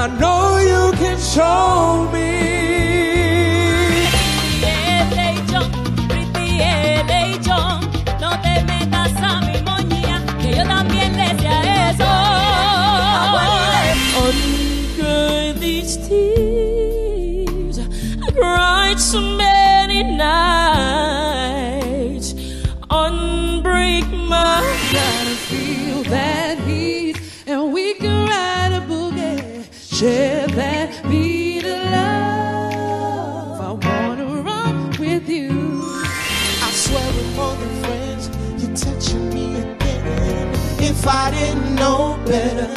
I know you can show me. No te metas a mi moñía, que yo también le decía eso. Under these tears, I cried so many nights. Unbreak my Gotta feel that heat, and we can ride a boogie, share that beat of love. I wanna run with you. I swear we're more than friends. You're touching me again. If I didn't know better,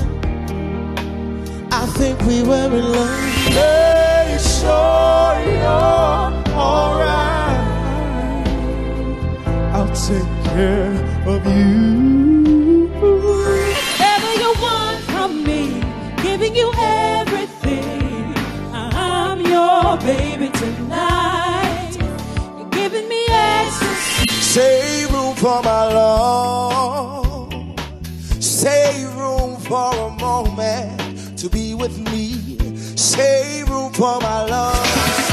I think we were in love. Make sure you're alright. I'll take care of you. Whatever you want from me, giving you everything. I'm your baby tonight. You're giving me ecstasy. Save room for my love. Save room for a moment to be with me. Save room for my love.